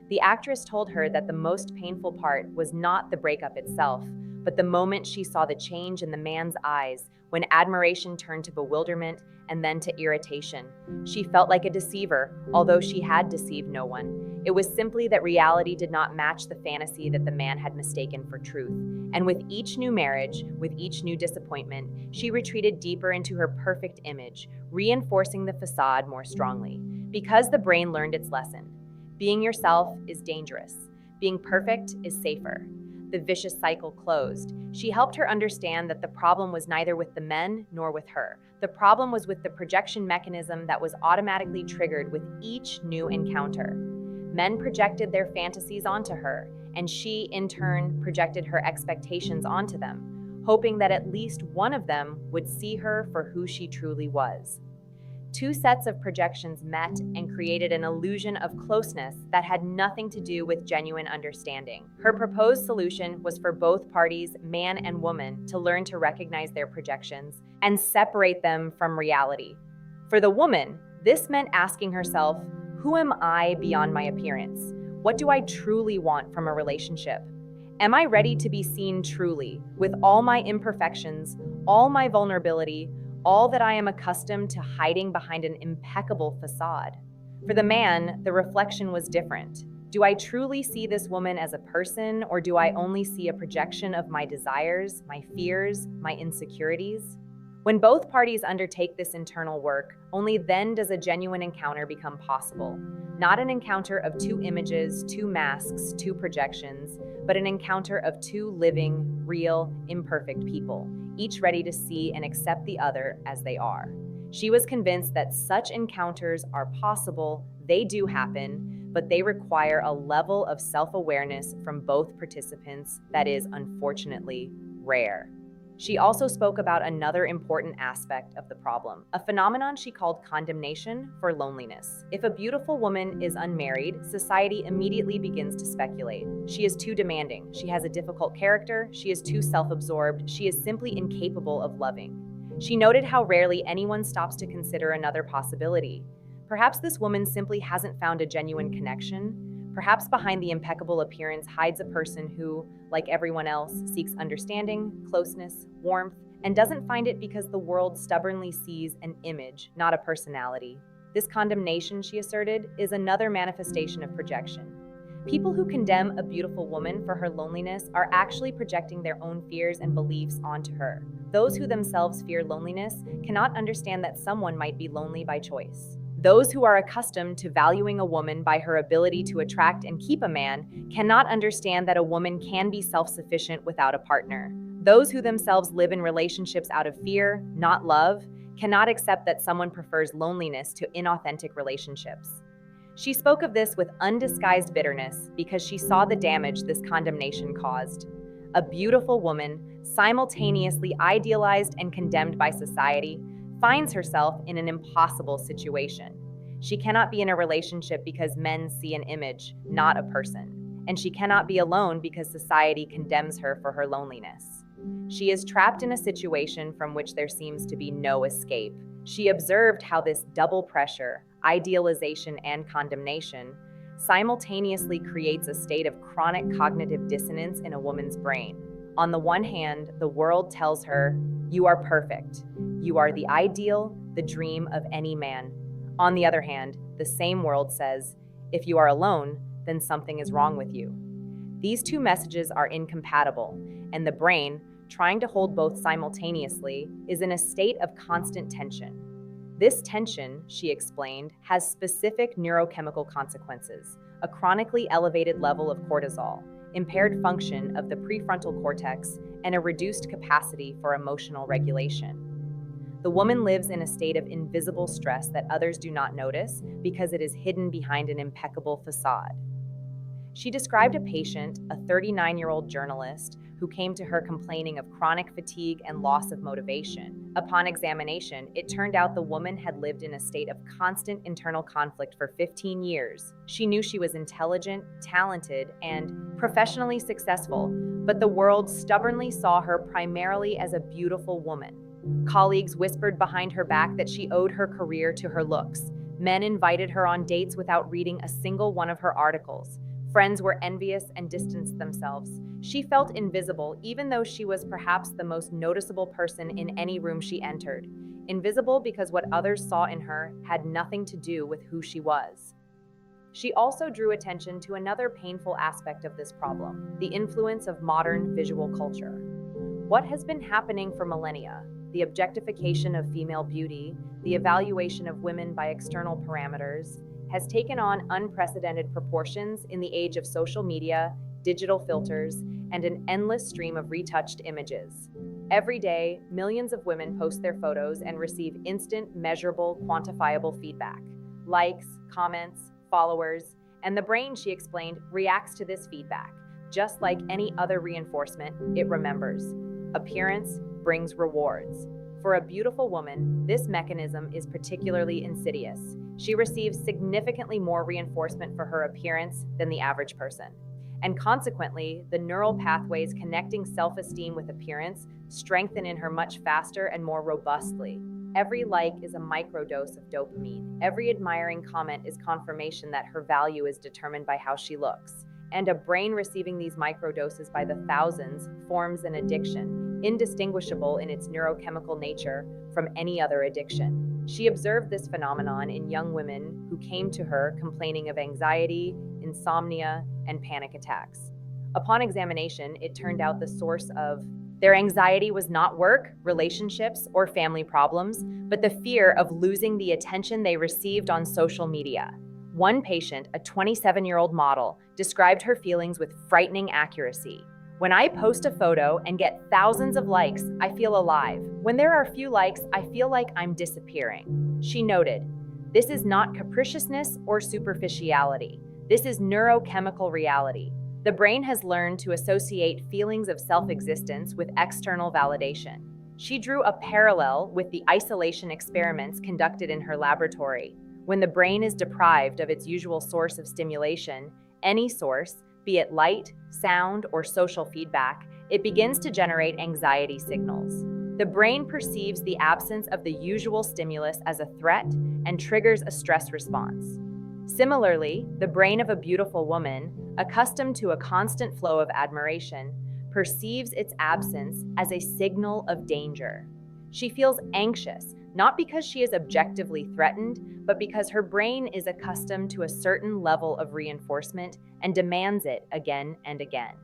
The actress told her that the most painful part was not the breakup itself, But the moment she saw the change in the man's eyes, when admiration turned to bewilderment and then to irritation, she felt like a deceiver, although she had deceived no one. It was simply that reality did not match the fantasy that the man had mistaken for truth. And with each new marriage, with each new disappointment, she retreated deeper into her perfect image, reinforcing the facade more strongly. Because the brain learned its lesson. Being yourself is dangerous. Being perfect is safer. The vicious cycle closed. She helped her understand that the problem was neither with the men nor with her. The problem was with the projection mechanism that was automatically triggered with each new encounter. Men projected their fantasies onto her, and she, in turn, projected her expectations onto them, hoping that at least one of them would see her for who she truly was. Two sets of projections met and created an illusion of closeness that had nothing to do with genuine understanding. Her proposed solution was for both parties, man and woman, to learn to recognize their projections and separate them from reality. For the woman, this meant asking herself, who am I beyond my appearance? What do I truly want from a relationship? Am I ready to be seen truly, with all my imperfections, all my vulnerability, all that I am accustomed to hiding behind an impeccable facade? For the man, the reflection was different. Do I truly see this woman as a person, or do I only see a projection of my desires, my fears, my insecurities? When both parties undertake this internal work, only then does a genuine encounter become possible. Not an encounter of two images, two masks, two projections, but an encounter of two living, real, imperfect people, each ready to see and accept the other as they are. She was convinced that such encounters are possible, they do happen, but they require a level of self-awareness from both participants that is, unfortunately, rare. She also spoke about another important aspect of the problem, a phenomenon she called condemnation for loneliness. If a beautiful woman is unmarried, society immediately begins to speculate. She is too demanding, she has a difficult character, she is too self-absorbed, she is simply incapable of loving. She noted how rarely anyone stops to consider another possibility. Perhaps this woman simply hasn't found a genuine connection. Perhaps behind the impeccable appearance hides a person who, like everyone else, seeks understanding, closeness, warmth, and doesn't find it because the world stubbornly sees an image, not a personality. This condemnation, she asserted, is another manifestation of projection. People who condemn a beautiful woman for her loneliness are actually projecting their own fears and beliefs onto her. Those who themselves fear loneliness cannot understand that someone might be lonely by choice. Those who are accustomed to valuing a woman by her ability to attract and keep a man cannot understand that a woman can be self-sufficient without a partner. Those who themselves live in relationships out of fear, not love, cannot accept that someone prefers loneliness to inauthentic relationships. She spoke of this with undisguised bitterness because she saw the damage this condemnation caused. A beautiful woman, simultaneously idealized and condemned by society, finds herself in an impossible situation. She cannot be in a relationship because men see an image, not a person. And she cannot be alone because society condemns her for her loneliness. She is trapped in a situation from which there seems to be no escape. She observed how this double pressure, idealization and condemnation, simultaneously creates a state of chronic cognitive dissonance in a woman's brain. On the one hand, the world tells her, "You are perfect. You are the ideal, the dream of any man." On the other hand, the same world says, "If you are alone, then something is wrong with you." These two messages are incompatible, and the brain, trying to hold both simultaneously, is in a state of constant tension. This tension, she explained, has specific neurochemical consequences: a chronically elevated level of cortisol, impaired function of the prefrontal cortex, and a reduced capacity for emotional regulation. The woman lives in a state of invisible stress that others do not notice because it is hidden behind an impeccable facade. She described a patient, a 39-year-old journalist, who came to her complaining of chronic fatigue and loss of motivation. Upon examination, it turned out the woman had lived in a state of constant internal conflict for 15 years. She knew she was intelligent, talented, and professionally successful, but the world stubbornly saw her primarily as a beautiful woman. Colleagues whispered behind her back that she owed her career to her looks. Men invited her on dates without reading a single one of her articles. Friends were envious and distanced themselves. She felt invisible, even though she was perhaps the most noticeable person in any room she entered. Invisible because what others saw in her had nothing to do with who she was. She also drew attention to another painful aspect of this problem: the influence of modern visual culture. What has been happening for millennia? The objectification of female beauty, the evaluation of women by external parameters, has taken on unprecedented proportions in the age of social media, digital filters, and an endless stream of retouched images. Every day, millions of women post their photos and receive instant, measurable, quantifiable feedback. Likes, comments, followers, and the brain, she explained, reacts to this feedback. Just like any other reinforcement, it remembers. Appearance brings rewards. For a beautiful woman, this mechanism is particularly insidious. She receives significantly more reinforcement for her appearance than the average person. And consequently, the neural pathways connecting self-esteem with appearance strengthen in her much faster and more robustly. Every like is a microdose of dopamine. Every admiring comment is confirmation that her value is determined by how she looks. And a brain receiving these microdoses by the thousands forms an addiction, indistinguishable in its neurochemical nature from any other addiction. She observed this phenomenon in young women who came to her complaining of anxiety, insomnia, and panic attacks. Upon examination, it turned out the source of their anxiety was not work, relationships, or family problems, but the fear of losing the attention they received on social media. One patient, a 27-year-old model, described her feelings with frightening accuracy. "When I post a photo and get thousands of likes, I feel alive. When there are few likes, I feel like I'm disappearing." She noted, "This is not capriciousness or superficiality. This is neurochemical reality. The brain has learned to associate feelings of self-existence with external validation." She drew a parallel with the isolation experiments conducted in her laboratory. When the brain is deprived of its usual source of stimulation, any source, be it light, sound, or social feedback, it begins to generate anxiety signals. The brain perceives the absence of the usual stimulus as a threat and triggers a stress response. Similarly, the brain of a beautiful woman, accustomed to a constant flow of admiration, perceives its absence as a signal of danger. She feels anxious, not because she is objectively threatened, but because her brain is accustomed to a certain level of reinforcement and demands it again and again.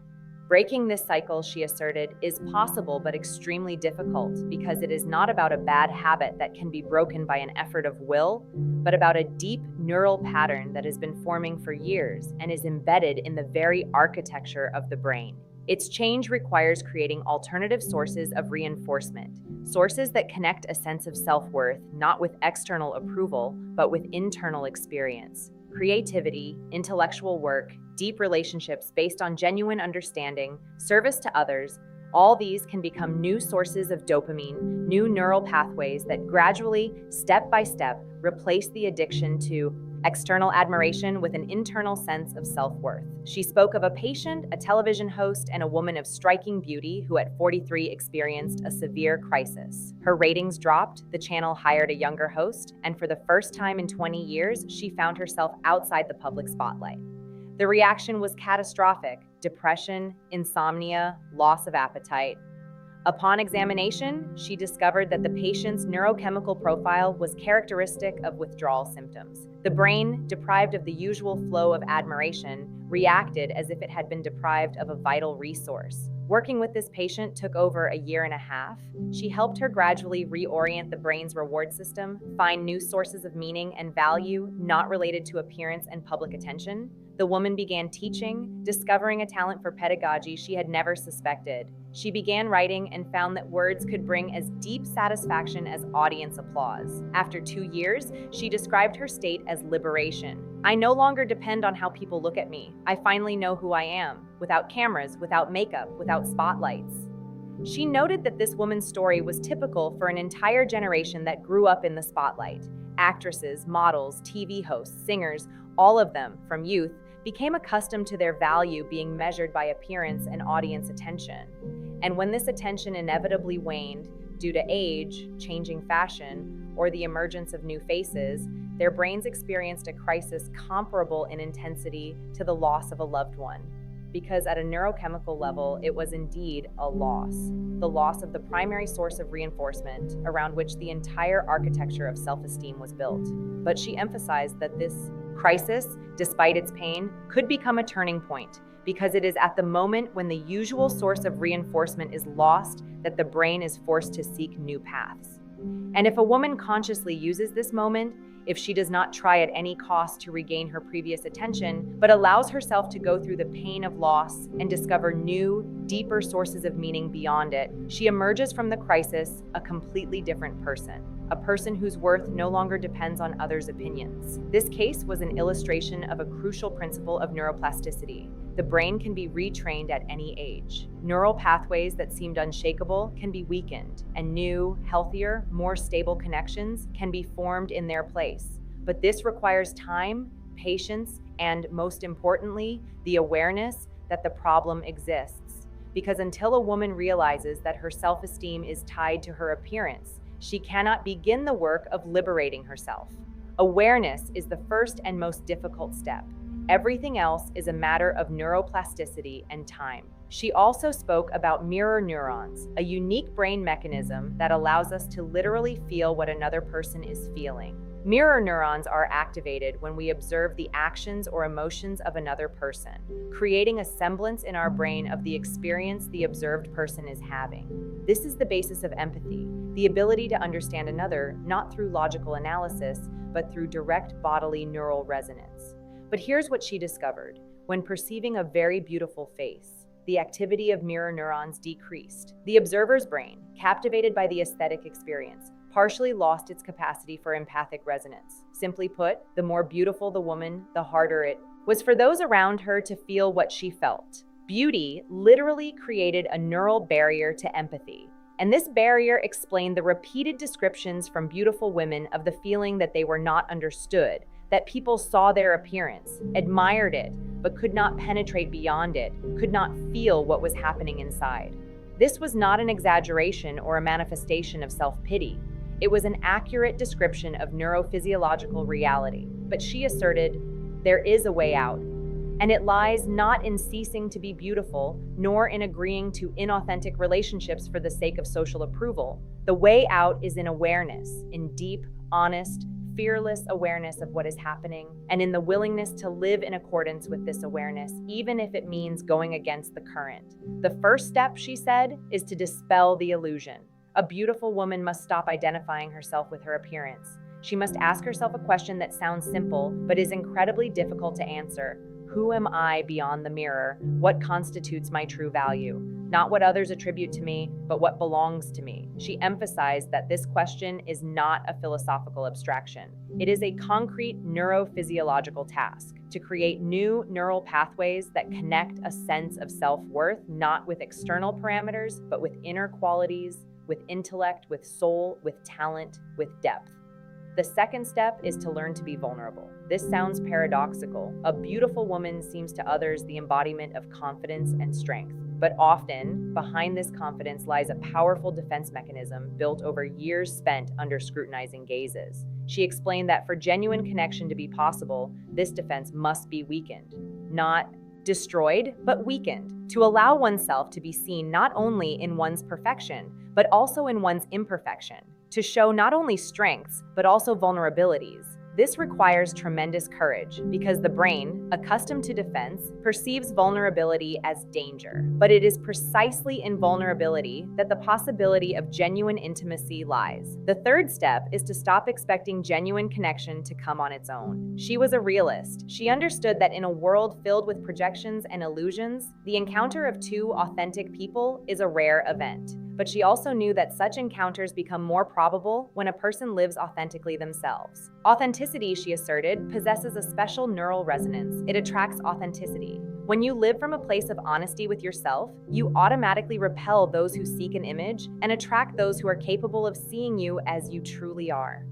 Breaking this cycle, she asserted, is possible but extremely difficult because it is not about a bad habit that can be broken by an effort of will, but about a deep neural pattern that has been forming for years and is embedded in the very architecture of the brain. Its change requires creating alternative sources of reinforcement, sources that connect a sense of self-worth not with external approval, but with internal experience. Creativity, intellectual work, deep relationships based on genuine understanding, service to others, all these can become new sources of dopamine, new neural pathways that gradually, step by step, replace the addiction to external admiration with an internal sense of self-worth. She spoke of a patient, a television host, and a woman of striking beauty who at 43 experienced a severe crisis. Her ratings dropped, the channel hired a younger host, and for the first time in 20 years, she found herself outside the public spotlight. The reaction was catastrophic: depression, insomnia, loss of appetite. Upon examination, she discovered that the patient's neurochemical profile was characteristic of withdrawal symptoms. The brain, deprived of the usual flow of admiration, reacted as if it had been deprived of a vital resource. Working with this patient took over a year and a half. She helped her gradually reorient the brain's reward system, find new sources of meaning and value not related to appearance and public attention. The woman began teaching, discovering a talent for pedagogy she had never suspected. She began writing and found that words could bring as deep satisfaction as audience applause. After 2 years, she described her state as liberation. "I no longer depend on how people look at me. I finally know who I am, without cameras, without makeup, without spotlights." She noted that this woman's story was typical for an entire generation that grew up in the spotlight. Actresses, models, TV hosts, singers, all of them, from youth, became accustomed to their value being measured by appearance and audience attention. And when this attention inevitably waned due to age, changing fashion, or the emergence of new faces, their brains experienced a crisis comparable in intensity to the loss of a loved one. Because at a neurochemical level, it was indeed a loss. The loss of the primary source of reinforcement around which the entire architecture of self-esteem was built. But she emphasized that this crisis, despite its pain, could become a turning point, because it is at the moment when the usual source of reinforcement is lost that the brain is forced to seek new paths. And if a woman consciously uses this moment, if she does not try at any cost to regain her previous attention, but allows herself to go through the pain of loss and discover new, deeper sources of meaning beyond it, she emerges from the crisis a completely different person, a person whose worth no longer depends on others' opinions. This case was an illustration of a crucial principle of neuroplasticity. The brain can be retrained at any age. Neural pathways that seemed unshakable can be weakened, and new, healthier, more stable connections can be formed in their place. But this requires time, patience, and most importantly, the awareness that the problem exists. Because until a woman realizes that her self-esteem is tied to her appearance, she cannot begin the work of liberating herself. Awareness is the first and most difficult step. Everything else is a matter of neuroplasticity and time. She also spoke about mirror neurons, a unique brain mechanism that allows us to literally feel what another person is feeling. Mirror neurons are activated when we observe the actions or emotions of another person, creating a semblance in our brain of the experience the observed person is having. This is the basis of empathy, the ability to understand another not through logical analysis, but through direct bodily neural resonance. But here's what she discovered. When perceiving a very beautiful face, the activity of mirror neurons decreased. The observer's brain, captivated by the aesthetic experience, partially lost its capacity for empathic resonance. Simply put, the more beautiful the woman, the harder it was for those around her to feel what she felt. Beauty literally created a neural barrier to empathy. And this barrier explained the repeated descriptions from beautiful women of the feeling that they were not understood, that people saw their appearance, admired it, but could not penetrate beyond it, could not feel what was happening inside. This was not an exaggeration or a manifestation of self-pity. It was an accurate description of neurophysiological reality. But she asserted, there is a way out. And it lies not in ceasing to be beautiful, nor in agreeing to inauthentic relationships for the sake of social approval. The way out is in awareness, in deep, honest, fearless awareness of what is happening, and in the willingness to live in accordance with this awareness, even if it means going against the current. The first step, she said, is to dispel the illusion. A beautiful woman must stop identifying herself with her appearance. She must ask herself a question that sounds simple, but is incredibly difficult to answer. Who am I beyond the mirror? What constitutes my true value? Not what others attribute to me, but what belongs to me. She emphasized that this question is not a philosophical abstraction. It is a concrete neurophysiological task to create new neural pathways that connect a sense of self-worth, not with external parameters, but with inner qualities, with intellect, with soul, with talent, with depth. The second step is to learn to be vulnerable. This sounds paradoxical. A beautiful woman seems to others the embodiment of confidence and strength. But often, behind this confidence lies a powerful defense mechanism built over years spent under scrutinizing gazes. She explained that for genuine connection to be possible, this defense must be weakened. Not destroyed, but weakened, to allow oneself to be seen not only in one's perfection, but also in one's imperfection, to show not only strengths, but also vulnerabilities. This requires tremendous courage because the brain, accustomed to defense, perceives vulnerability as danger. But it is precisely in vulnerability that the possibility of genuine intimacy lies. The third step is to stop expecting genuine connection to come on its own. She was a realist. She understood that in a world filled with projections and illusions, the encounter of two authentic people is a rare event. But she also knew that such encounters become more probable when a person lives authentically themselves. Authenticity, she asserted, possesses a special neural resonance. It attracts authenticity. When you live from a place of honesty with yourself, you automatically repel those who seek an image and attract those who are capable of seeing you as you truly are.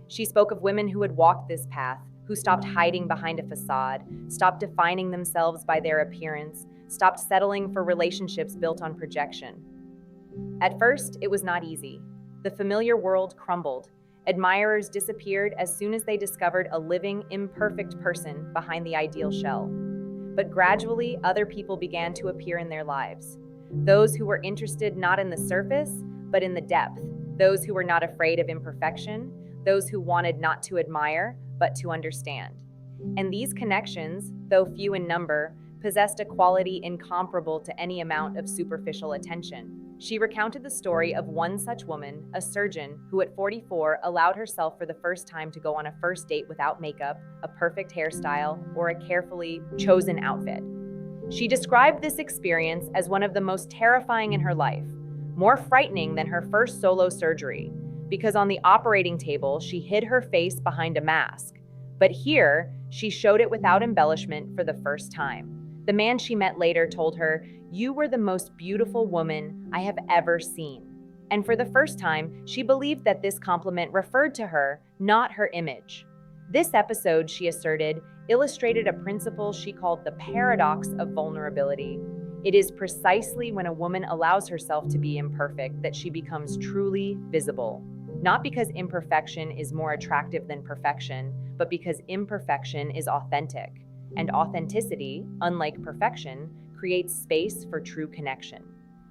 She spoke of women who had walked this path, who stopped hiding behind a facade, stopped defining themselves by their appearance, stopped settling for relationships built on projection. At first, it was not easy. The familiar world crumbled. Admirers disappeared as soon as they discovered a living, imperfect person behind the ideal shell. But gradually, other people began to appear in their lives. Those who were interested not in the surface, but in the depth. Those who were not afraid of imperfection. Those who wanted not to admire, but to understand. And these connections, though few in number, possessed a quality incomparable to any amount of superficial attention. She recounted the story of one such woman, a surgeon, who at 44 allowed herself for the first time to go on a first date without makeup, a perfect hairstyle, or a carefully chosen outfit. She described this experience as one of the most terrifying in her life, more frightening than her first solo surgery, because on the operating table, she hid her face behind a mask. But here, she showed it without embellishment for the first time. The man she met later told her, "You were the most beautiful woman I have ever seen." And for the first time, she believed that this compliment referred to her, not her image. This episode, she asserted, illustrated a principle she called the paradox of vulnerability. It is precisely when a woman allows herself to be imperfect that she becomes truly visible. Not because imperfection is more attractive than perfection, but because imperfection is authentic. And authenticity, unlike perfection, creates space for true connection.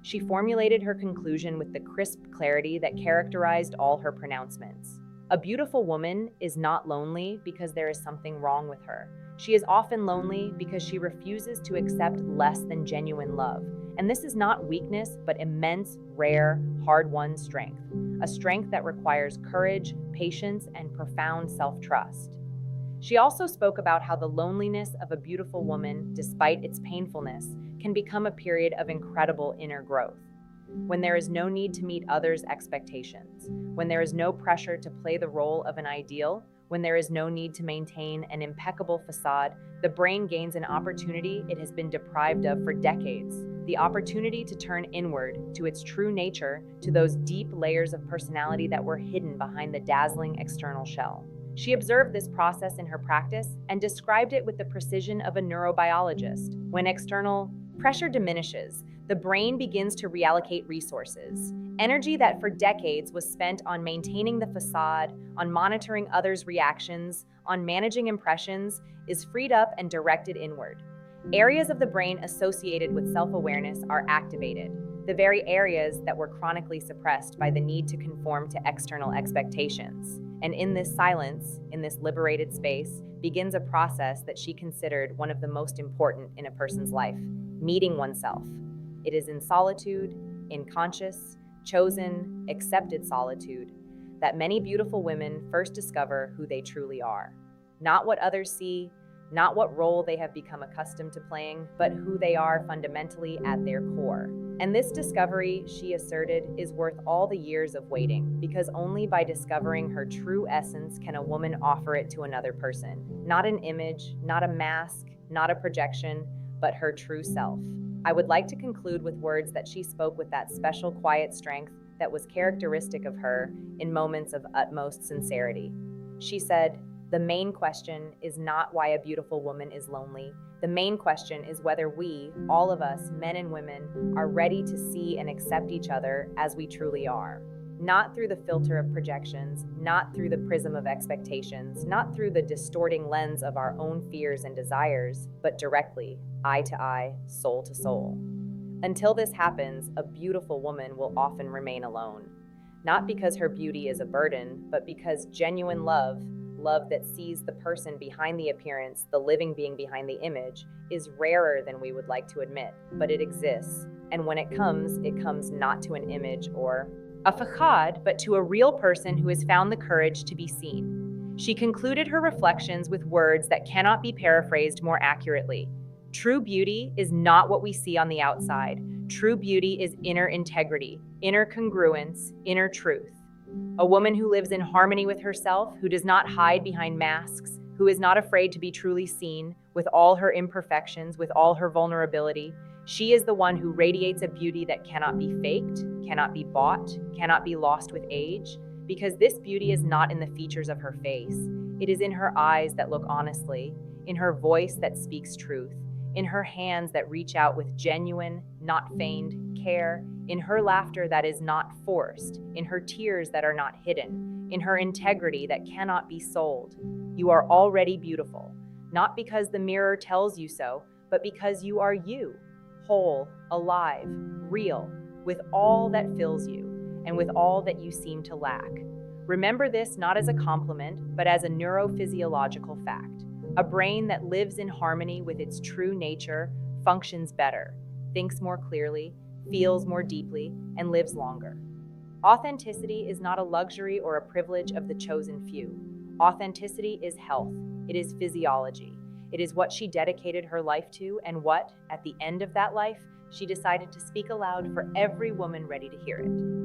She formulated her conclusion with the crisp clarity that characterized all her pronouncements. A beautiful woman is not lonely because there is something wrong with her. She is often lonely because she refuses to accept less than genuine love. And this is not weakness, but immense, rare, hard-won strength. A strength that requires courage, patience, and profound self-trust. She also spoke about how the loneliness of a beautiful woman, despite its painfulness, can become a period of incredible inner growth. When there is no need to meet others' expectations, when there is no pressure to play the role of an ideal, when there is no need to maintain an impeccable facade, the brain gains an opportunity it has been deprived of for decades. The opportunity to turn inward, to its true nature, to those deep layers of personality that were hidden behind the dazzling external shell. She observed this process in her practice and described it with the precision of a neurobiologist. When external pressure diminishes, the brain begins to reallocate resources. Energy that for decades was spent on maintaining the facade, on monitoring others' reactions, on managing impressions, is freed up and directed inward. Areas of the brain associated with self-awareness are activated, the very areas that were chronically suppressed by the need to conform to external expectations. And in this silence, in this liberated space, begins a process that she considered one of the most important in a person's life, meeting oneself. It is in solitude, in conscious, chosen, accepted solitude, that many beautiful women first discover who they truly are. Not what others see, not what role they have become accustomed to playing, but who they are fundamentally at their core. And this discovery, she asserted, is worth all the years of waiting, because only by discovering her true essence can a woman offer it to another person. Not an image, not a mask, not a projection, but her true self. I would like to conclude with words that she spoke with that special quiet strength that was characteristic of her in moments of utmost sincerity. She said, "The main question is not why a beautiful woman is lonely. The main question is whether we, all of us, men and women, are ready to see and accept each other as we truly are. Not through the filter of projections, not through the prism of expectations, not through the distorting lens of our own fears and desires, but directly, eye to eye, soul to soul. Until this happens, a beautiful woman will often remain alone. Not because her beauty is a burden, but because genuine love that sees the person behind the appearance, the living being behind the image, is rarer than we would like to admit, but it exists. And when it comes not to an image or a facade, but to a real person who has found the courage to be seen." She concluded her reflections with words that cannot be paraphrased more accurately. True beauty is not what we see on the outside. True beauty is inner integrity, inner congruence, inner truth. A woman who lives in harmony with herself, who does not hide behind masks, who is not afraid to be truly seen, with all her imperfections, with all her vulnerability. She is the one who radiates a beauty that cannot be faked, cannot be bought, cannot be lost with age, because this beauty is not in the features of her face. It is in her eyes that look honestly, in her voice that speaks truth, in her hands that reach out with genuine, not feigned care, in her laughter that is not forced, in her tears that are not hidden, in her integrity that cannot be sold. You are already beautiful, not because the mirror tells you so, but because you are you, whole, alive, real, with all that fills you, and with all that you seem to lack. Remember this not as a compliment, but as a neurophysiological fact. A brain that lives in harmony with its true nature functions better, thinks more clearly, feels more deeply, and lives longer. Authenticity is not a luxury or a privilege of the chosen few. Authenticity is health. It is physiology. It is what she dedicated her life to, and what, at the end of that life, she decided to speak aloud for every woman ready to hear it.